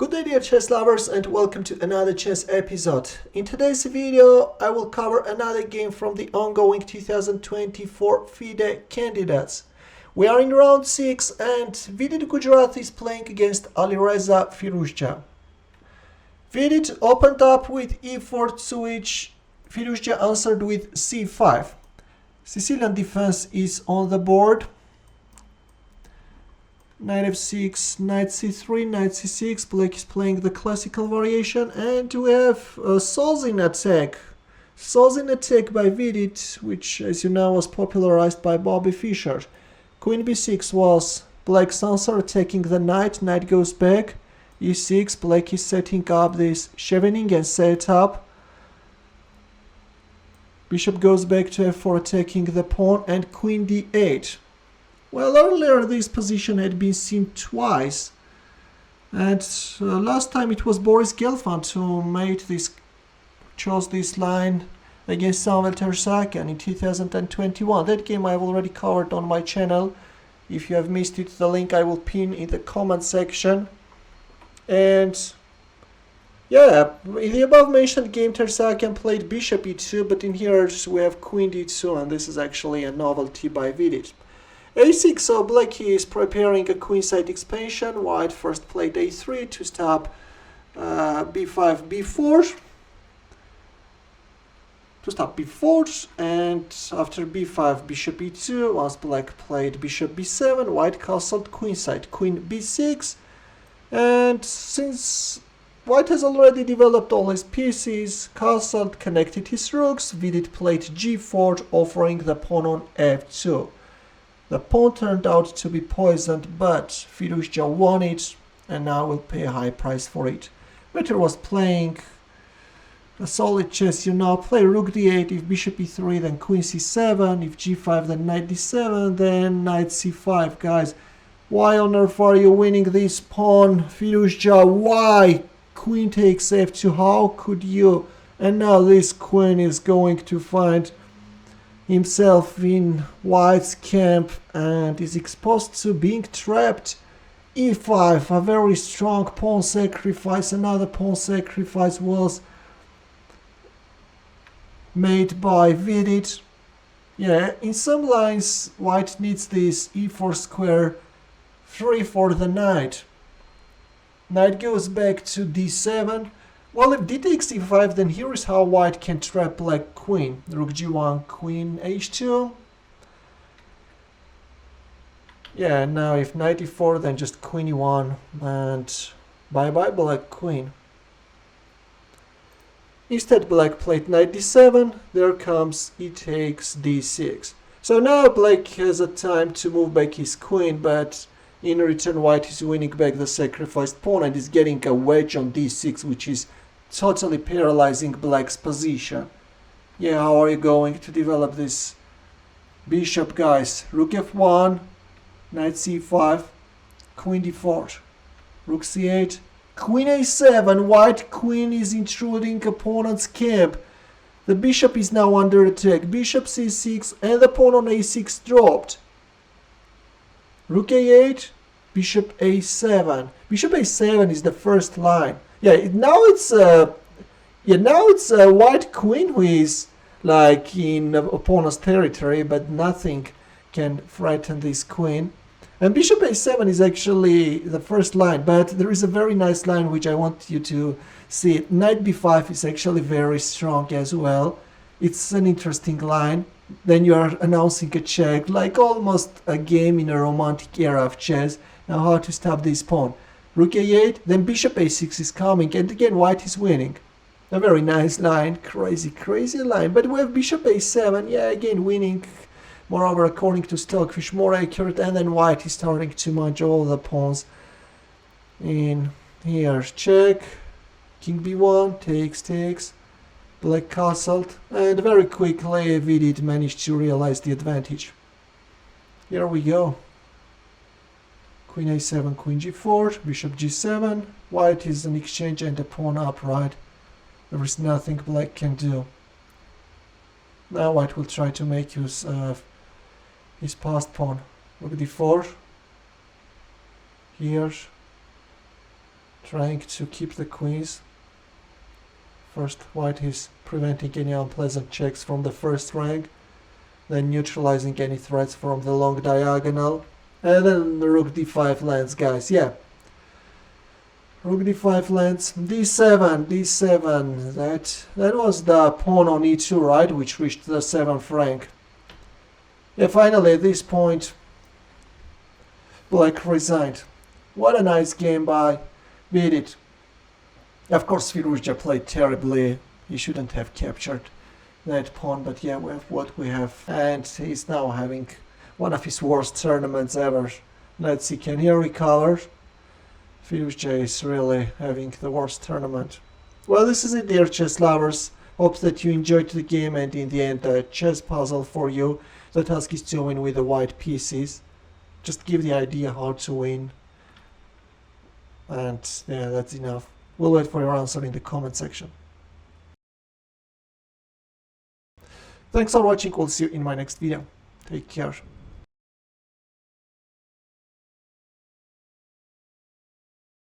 Good day dear chess lovers and welcome to another chess episode. In today's video I will cover another game from the ongoing 2024 FIDE Candidates. We are in round 6 and Vidit Gujrathi is playing against Alireza Firouzja. Vidit opened up with e4 to which Firouzja answered with c5. Sicilian defense is on the board. Knight f6, knight c3, knight c6, black is playing the classical variation, and we have a Sozin attack. Sozin attack by Vidit, which as you know was popularized by Bobby Fischer. Queen b6 was black's answer, attacking the knight, knight goes back, e6, black is setting up this Scheveningen setup. Bishop goes back to f4, attacking the pawn, and queen d8. Well, earlier this position had been seen twice, and last time it was Boris Gelfand who chose this line against Samuel Tersakian in 2021. That game I've already covered on my channel. If you have missed it, the link I will pin in the comment section. And yeah, in the above mentioned game Tersakian played bishop e2, but in here we have queen d2, and this is actually a novelty by Vidit. a6, so black is preparing a queenside expansion. White first played a3 to stop b5, b4. And after b5, bishop e2, once black played bishop b7, white castled queenside, queen b6. And since white has already developed all his pieces, castled, connected his rooks, Vidit played g4, offering the pawn on f2. The pawn turned out to be poisoned, but Firouzja won it and now will pay a high price for it. Better was playing a solid chess, you know. Play rook d8, if bishop e3 then queen c7, if g5 then knight d7, then knight c5. Guys, why on earth are you winning this pawn, Firouzja? Why? Queen takes f2, how could you? And now this queen is going to find himself in white's camp and is exposed to being trapped. e5, a very strong pawn sacrifice. Another pawn sacrifice was made by Vidit. Yeah, in some lines white needs this e4 square free for the knight. Knight goes back to d7. Well, if d takes e5, then here is how white can trap black queen. Rook g1, queen h2. Yeah, now if knight e4, then just queen e1, and bye-bye black queen. Instead, black played knight d7. There comes e takes d6. So now black has a time to move back his queen, but in return white is winning back the sacrificed pawn and is getting a wedge on d6, which is totally paralyzing black's position. Yeah, how are you going to develop this bishop, guys? Rook f1, knight c5, queen d4, rook c8, queen a7. White queen is intruding opponent's camp. The bishop is now under attack. Bishop c6 and the pawn on a6 dropped. Rook a8, bishop a7. Bishop a7 is the first line. Yeah, now it's a white queen who is like in opponent's territory, but nothing can frighten this queen. And bishop a7 is actually the first line, but there is a very nice line which I want you to see. Knight b5 is actually very strong as well. It's an interesting line. Then you are announcing a check, like almost a game in a romantic era of chess. Now how to stop this pawn? Rook a8, then bishop a6 is coming, and again white is winning. A very nice line, crazy line. But we have bishop a7, yeah, again winning. Moreover, according to Stockfish, more accurate, and then white is starting to munch all the pawns in here. Check, king b1, takes, black castled, and very quickly Vidit managed to realize the advantage. Here we go. Queen a7, queen g4, bishop g7. White is an exchange and a pawn upright. There is nothing black can do. Now white will try to make use of his passed pawn. Rook d4. Here. trying to keep the queens. First, white is preventing any unpleasant checks from the first rank, then neutralizing any threats from the long diagonal, and then the rook d5 lands, guys. Yeah, rook d5 lands, d7, that was the pawn on e2, right, which reached the 7th rank. Yeah, finally at this point, black resigned. What a nice game by Vidit. Of course, Firouzja played terribly. He shouldn't have captured that pawn, but yeah, we have what we have. And he's now having one of his worst tournaments ever. Let's see, can he recover? Firouzja is really having the worst tournament. Well, this is it, dear chess lovers. Hope that you enjoyed the game, and in the end, a chess puzzle for you. The task is to win with the white pieces. Just give the idea how to win. And yeah, that's enough. We'll wait for your answer in the comment section. Thanks for watching. We'll see you in my next video. Take care.